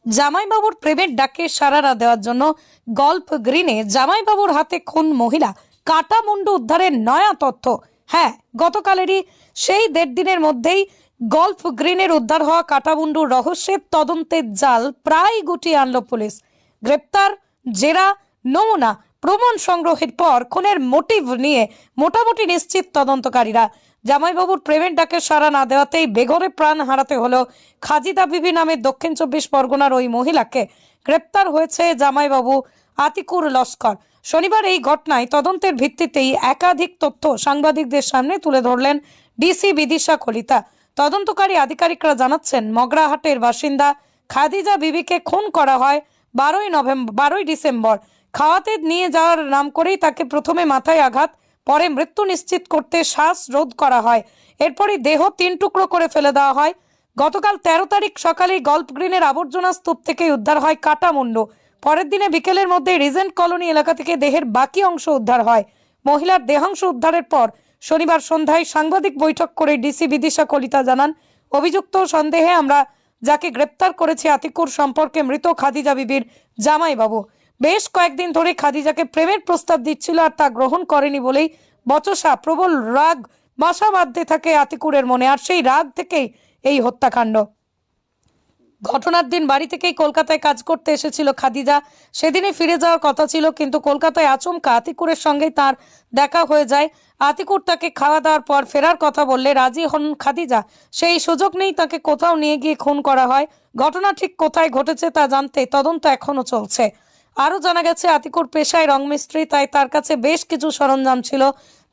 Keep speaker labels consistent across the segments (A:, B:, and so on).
A: জামাইবাবুর প্রেমের ডাকে সাড়া না দেওয়ার জন্য গল্ফ গ্রিনে জামাইবাবুর হাতে খুন মহিলা, কাটা মুন্ডু উদ্ধারের নয়া তথ্য। হ্যাঁ, গতকালেরই সেই 1.5 দিনের মধ্যেই গল্ফ গ্রিনের উদ্ধার হওয়া কাটামুন্ডুর রহস্যের তদন্তের জাল প্রায় গুটিয়ে আনল পুলিশ। গ্রেপ্তার, জেরা, নমুনা, প্রমাণ সংগ্রহের পর খুনের মোটিভ নিয়ে মোটামুটি নিশ্চিত তদন্তকারীরা। জামাইবাবুর প্রেমের ডাকে সাড়া না দেওয়াতেই বেঘরে প্রাণ হারাতে হলো খাজিদা বিবি নামের দক্ষিণ 24 পরগনার ওই মহিলাকে। গ্রেপ্তার হয়েছে জামাইবাবু আতিকুর লস্কর। শনিবার এই ঘটনায় তদন্তের ভিত্তিতেই একাধিক তথ্য সাংবাদিকদের সামনে তুলে ধরলেন ডিসি বিদিশা কলিতা। তদন্তকারী আধিকারিকরা জানাচ্ছেন, মগরাহাটের বাসিন্দা খাদিজা বিবিকে খুন করা হয় 12 ডিসেম্বর। খাওয়াতে নিয়ে যাওয়ার নাম করেই তাকে প্রথমে মাথায় আঘাত, পরে মৃত্যু নিশ্চিত করতে শ্বাসরোধ করা হয়। এরপরই দেহ 3 টুকরো করে ফেলে দেওয়া হয়। গতকাল 13 তারিখ সকালে গল্ফ গ্রিনের আবর্জনা স্তূপ থেকে উদ্ধার হয় কাটামুন্ডু। পরের দিনে বিকেলের মধ্যে রিজেন্ট কলোনি এলাকা থেকে দেহের বাকি অংশ উদ্ধার হয়। মহিলার দেহাংশ উদ্ধারের পর শনিবার সন্ধ্যায় সাংবাদিক বৈঠক করে ডিসি বিদিশা কলিতা জানান, অভিযুক্ত সন্দেহে আমরা যাকে গ্রেপ্তার করেছি আতিকুর সম্পর্কে মৃত খাদিজা বিবির জামাইবাবু। বেশ কয়েকদিন ধরে খাদিজাকে প্রেমের প্রস্তাব দিচ্ছিল, আর তা গ্রহণ করেনি বলেই বচসা, প্রবল রাগ বাসা বাঁধতে থাকে আতিকুরের মনে। আর সেই রাগ থেকেই এই হত্যাকাণ্ড। ঘটনার দিন বাড়ি থেকেই কলকাতায় কাজ করতে এসেছিল খাদিজা। সেদিনই ফিরে যাওয়ার কথা ছিল, কিন্তু কলকাতায় আচমকা আতিকুরের সঙ্গেই তার দেখা হয়ে যায়। আতিকুর তাকে খাওয়া দাওয়ার পর ফেরার কথা বললে রাজি হন খাদিজা। সেই সুযোগ নেই তাকে কোথাও নিয়ে গিয়ে খুন করা হয়। ঘটনা ঠিক কোথায় ঘটেছে তা জানতে তদন্ত এখনো চলছে। আরও জানা গেছে, আতিকুর পেশায় রং মিস্ত্রি, তাই তার কাছে বেশ কিছু সরঞ্জাম ছিল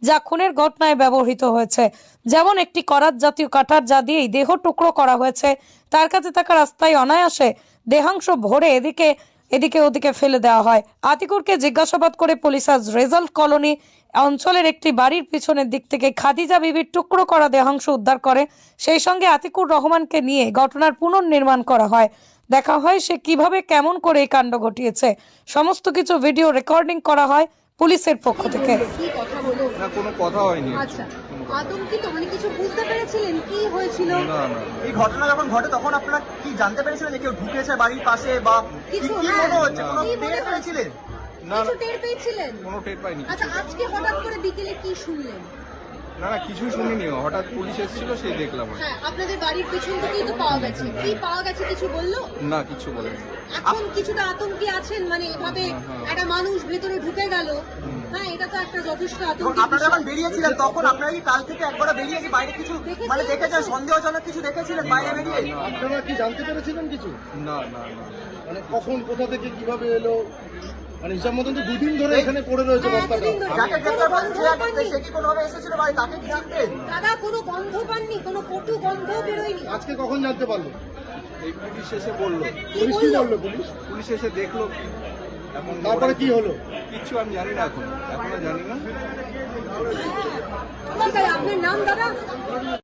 A: যা খুনের ঘটনায় ব্যবহৃত হয়েছে। যেমন একটি করাত জাতীয় কাঠার, যা দিয়েই দেহ টুকরো করা হয়েছে। তার কাছে থাকা রাস্তায় অনায়াসে দেহাংশ ভরে এদিকে ওদিকে ফেলে দেওয়া হয়। আতিকুরকে জিজ্ঞাসাবাদ করে পুলিশ আজ রেজাল্ট কলোনি অঞ্চলের একটি বাড়ির পিছনের দিক থেকে খাদিজা বিবির টুকরো করা দেহাংশ উদ্ধার করে। সেই সঙ্গে আতিকুর রহমানকে নিয়ে ঘটনার পুনর্নির্মাণ করা হয়। দেখা হয় সে কিভাবে কেমন করে এই কাণ্ড ঘটিয়েছে। সমস্ত কিছু ভিডিও রেকর্ডিং করা হয় পুলিশের পক্ষ থেকে।
B: না, কোনো কথা হয়নি।
C: আচ্ছা, আতঙ্কিত মানে কিছু বুঝতে পেরেছিলেন কি হয়েছিল?
B: না।
D: এই ঘটনা যখন ঘটে তখন আপনারা কি জানতে পেরেছিলেন যে কেউ ঢুকেছে বাড়ির পাশে, বা কি
C: কিছু
D: মনে হচ্ছে? কোনো
C: কি মনে
D: টের পেয়েছিলেন?
B: না,
C: কিছু টের পেয়েছিলেন?
B: কোনো টের পাইনি।
C: আচ্ছা, আজকে হঠাৎ করে বিকেলে কি শুনলেন?
B: না, কিছুই শুনিনি। হঠাৎ পুলিশ এসেছিল, সেই দেখলাম।
C: হ্যাঁ, আপনাদের বাড়ির পিছন থেকেই তো পাওয়া গেছে। কি পাওয়া গেছে কিছু বললো?
B: না, কিছু বলেনি।
C: এখন কিছুটা আতঙ্কে আছেন, মানে এভাবে একটা মানুষ ভেতরে ঢুকে গেল। হ্যাঁ, এটা তো একটা যথেষ্ট
D: এবং
C: আতঙ্ক।
D: আপনারা যখন বেরিয়েছিলেন তখন আপনারা কি কাল থেকে একবার বেরিয়ে কি বাইরে কিছু মানে দেখেছেন, সন্দেহজনক কিছু দেখেছিলেন বাইরে বেরিয়ে?
E: আপনারা কি জানতে পেরেছিলেন কিছু?
B: না।
E: মানে কখন, কোথা থেকে, কিভাবে এলো? মানে হিসাব মতন তো 2 দিন ধরে এখানে পড়ে রয়েছে বস্তাটা।
D: যাকে গ্রেফতার করেন সে কি কোনোভাবে এসেছিল বাড়ি? তাকে কি জানতেন?
C: দাদা কোনো গন্ধ পাননি, কোনো কটু গন্ধ বেরোয়নি?
E: আজকে কখন জানতে পারলো?
B: এই পুলিশ এসে বললো।
E: পুলিশ কি বললো?
B: পুলিশ এসে দেখলো। এখন
E: তারপরে কি হলো?
B: কিচ্ছু আমি জানি না, এখনো জানি না।
C: আপনার নাম দাদা?